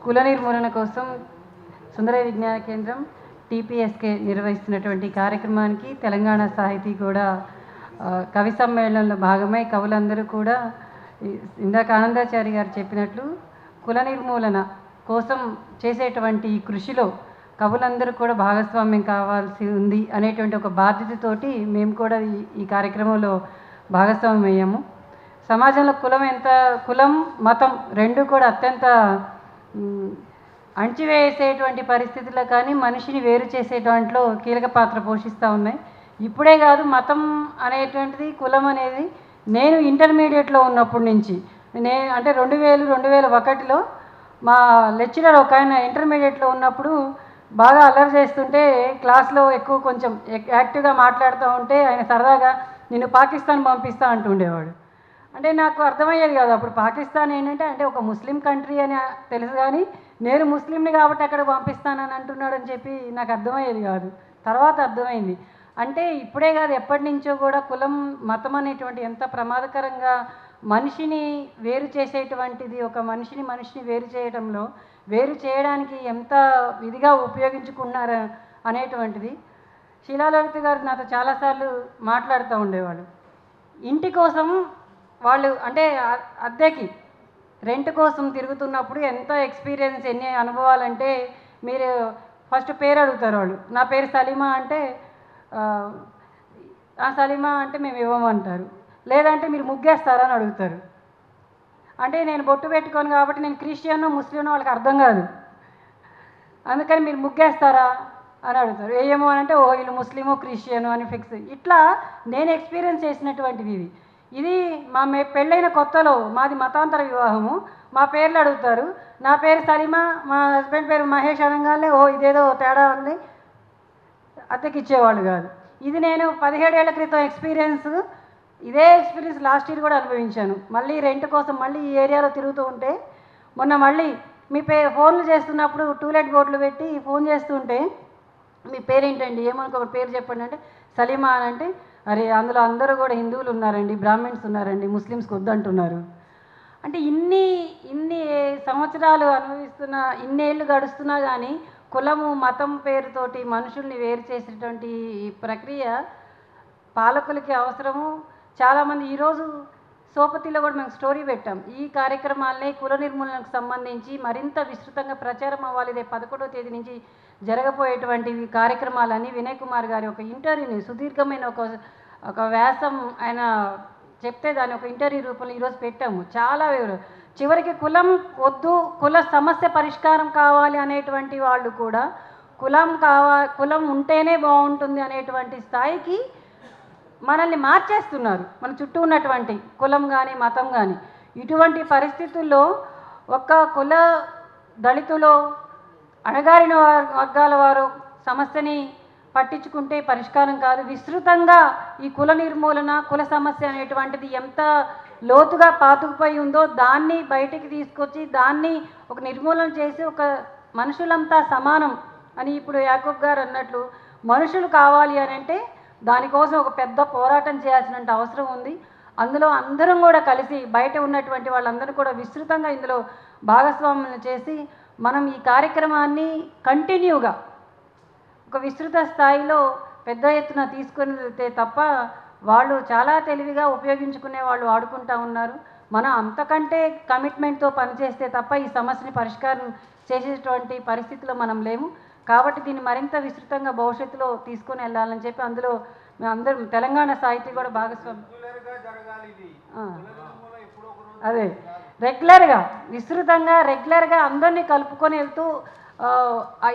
కుల నిర్మూలన కోసం సుందరయ్య విజ్ఞాన కేంద్రం టీపీఎస్కే నిర్వహిస్తున్నటువంటి కార్యక్రమానికి తెలంగాణ సాహితీ కూడా కవి సమ్మేళనంలో భాగమై కవులందరూ కూడా ఇందాక ఆనందాచారి గారు చెప్పినట్లు కుల నిర్మూలన కోసం చేసేటువంటి కృషిలో కవులందరూ కూడా భాగస్వామ్యం కావాల్సి ఉంది అనేటువంటి ఒక బాధ్యతతోటి మేము కూడా ఈ కార్యక్రమంలో భాగస్వామ్యం అయ్యాము. సమాజంలో కులం మతం రెండు కూడా అత్యంత అణచివేసేటువంటి పరిస్థితుల్లో కానీ మనిషిని వేరు చేసే దాంట్లో కీలక పాత్ర పోషిస్తూ ఉన్నాయి. ఇప్పుడే కాదు, మతం అనేటువంటిది కులం అనేది నేను ఇంటర్మీడియట్లో ఉన్నప్పటి నుంచి అంటే 2001లో మా లెక్చరర్ ఒక ఆయన ఇంటర్మీడియట్లో ఉన్నప్పుడు బాగా అల్లరి చేస్తుంటే క్లాస్లో ఎక్కువ కొంచెం యాక్టివ్గా మాట్లాడుతూ ఉంటే ఆయన సరదాగా నిన్ను పాకిస్తాన్ పంపిస్తా అంటుండేవాడు. అంటే నాకు అర్థమయ్యేది కాదు అప్పుడు పాకిస్తాన్ ఏంటంటే అంటే ఒక ముస్లిం కంట్రీ అని తెలుసు, కానీ నేను ముస్లింని కాబట్టి అక్కడ పంపిస్తానని అంటున్నాడని చెప్పి నాకు అర్థమయ్యేది కాదు. తర్వాత అర్థమైంది. అంటే ఇప్పుడే కాదు, ఎప్పటి నుంచో కూడా కులం మతం అనేటువంటి ఎంత ప్రమాదకరంగా మనిషిని వేరు చేసేటువంటిది, ఒక మనిషిని వేరు చేయడంలో వేరు చేయడానికి ఎంత విధిగా ఉపయోగించుకున్నారు అనేటువంటిది. శీలాలలిత గారు నాతో చాలాసార్లు మాట్లాడుతూ ఉండేవాళ్ళు. ఇంటి కోసం వాళ్ళు అంటే అద్దెకి రెంట్ కోసం తిరుగుతున్నప్పుడు ఎంత ఎక్స్పీరియన్స్, ఎన్ని అనుభవాలంటే మీరు ఫస్ట్ పేరు అడుగుతారు వాళ్ళు. నా పేరు సలీమా అంటే సలీమా అంటే మేము ఇవ్వమంటారు. లేదంటే మీరు ముగ్గేస్తారా అని అడుగుతారు. అంటే నేను బొట్టు పెట్టుకోను కాబట్టి నేను క్రిస్టియనో ముస్లింనో వాళ్ళకి అర్థం కాదు, అందుకని మీరు ముగ్గేస్తారా అని అడుగుతారు. ఏమో అని అంటే ఓ వీళ్ళు ముస్లిమో క్రిస్టియనో అని ఫిక్స్. ఇట్లా నేను ఎక్స్పీరియన్స్ చేసినటువంటిది ఇది మా పెళ్ళైన కొత్తలో మాది మతాంతర వివాహము. మా పేర్లు అడుగుతారు. నా పేరు సలీమా, మా హస్బెండ్ పేరు మహేష్ అనగానే ఓ ఇదేదో తేడా ఉంది, అద్దెకిచ్చేవాళ్ళు కాదు. ఇది నేను 17 ఏళ్ల క్రితం ఎక్స్పీరియన్స్. ఇదే ఎక్స్పీరియన్స్ లాస్ట్ ఇయర్ కూడా అనుభవించాను. మళ్ళీ రెంట్ కోసం మళ్ళీ ఈ ఏరియాలో తిరుగుతూ ఉంటే మొన్న మళ్ళీ మీ ఫోన్లు చేస్తున్నప్పుడు టూలెట్ బోర్డులు పెట్టి ఫోన్ చేస్తుంటే మీ పేరేంటండి, ఏమనుకో పేరు చెప్పండి అంటే సలీమా అని అంటే అరే అందులో అందరూ కూడా హిందువులు ఉన్నారండి, బ్రాహ్మణ్స్ ఉన్నారండి, ముస్లిమ్స్కి వద్దంటున్నారు. అంటే ఇన్ని సంవత్సరాలు అనుభవిస్తున్న, ఇన్నేళ్ళు గడుస్తున్నా కానీ కులము మతం పేరుతోటి మనుషుల్ని వేరు చేసేటువంటి ఈ ప్రక్రియ పాలకులకి అవసరము. చాలామంది ఈరోజు సోపతిలో కూడా మేము స్టోరీ పెట్టాం. ఈ కార్యక్రమాలనే కుల నిర్మూలనకు సంబంధించి మరింత విస్తృతంగా ప్రచారం అవ్వాలి. రేపు 11వ తేదీ నుంచి జరగబోయేటువంటి కార్యక్రమాలన్నీ వినయ్ కుమార్ గారి ఒక ఇంటర్వ్యూని సుదీర్ఘమైన ఒక వ్యాసం ఆయన చెప్తే దాన్ని ఒక ఇంటర్వ్యూ రూపంలో ఈరోజు పెట్టాము. చాలా చివరికి కులం వద్దు, కుల సమస్య పరిష్కారం కావాలి అనేటువంటి వాళ్ళు కూడా కులం ఉంటేనే బాగుంటుంది అనేటువంటి స్థాయికి మనల్ని మార్చేస్తున్నారు, మన చుట్టూ ఉన్నటువంటి కులం కానీ మతం కానీ. ఇటువంటి పరిస్థితుల్లో ఒక్క కుల దళితులో అణగారిన వర్గాల వారు సమస్యని పట్టించుకుంటే పరిష్కారం కాదు. విస్తృతంగా ఈ కుల నిర్మూలన, కుల సమస్య అనేటువంటిది ఎంత లోతుగా పాతుకుపోయి ఉందో దాన్ని బయటికి తీసుకొచ్చి దాన్ని ఒక నిర్మూలన చేసి ఒక మనుషులంతా సమానం అని ఇప్పుడు యాకూబ్ గారు అన్నట్లు మనుషులు కావాలి అని అంటే దానికోసం ఒక పెద్ద పోరాటం చేయాల్సిన అవసరం ఉంది. అందులో అందరం కూడా కలిసి బయట ఉన్నటువంటి వాళ్ళందరూ కూడా విస్తృతంగా ఇందులో భాగస్వామ్యం చేసి మనం ఈ కార్యక్రమాన్ని కంటిన్యూగా ఒక విస్తృత స్థాయిలో పెద్ద ఎత్తున తీసుకొని వెళ్తే తప్ప వాళ్ళు చాలా తెలివిగా ఉపయోగించుకునే వాళ్ళు వాడుకుంటూ ఉన్నారు. మనం అంతకంటే కమిట్మెంట్తో పనిచేస్తే తప్ప ఈ సమస్యని పరిష్కారం చేసేటువంటి పరిస్థితిలో మనం లేము. కాబట్టి దీన్ని మరింత విస్తృతంగా భవిష్యత్తులో తీసుకొని వెళ్ళాలని చెప్పి అందులో మేము అందరం తెలంగాణ సాహితీ కూడా భాగస్వామ్యం. అదే రెగ్యులర్గా విస్తృతంగా రెగ్యులర్గా అందరినీ కలుపుకొని వెళ్తూ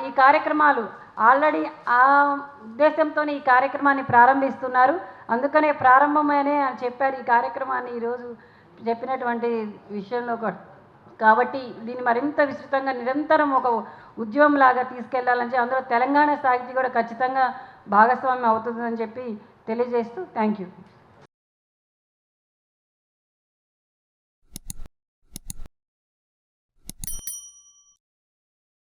ఈ కార్యక్రమాలు ఆల్రెడీ ఆ ఉద్దేశంతో ఈ కార్యక్రమాన్ని ప్రారంభిస్తున్నారు. అందుకనే ప్రారంభమనే చెప్పారు ఈ కార్యక్రమాన్ని ఈరోజు చెప్పినటువంటి విషయంలో కూడా. కాబట్టి దీన్ని మరింత విస్తృతంగా నిరంతరం ఒక ఉద్యమంలాగా తీసుకెళ్లాలని అందులో తెలంగాణ సాహితీ కూడా ఖచ్చితంగా భాగస్వామ్యం అవుతుందని చెప్పి తెలియజేస్తూ థ్యాంక్ యూ.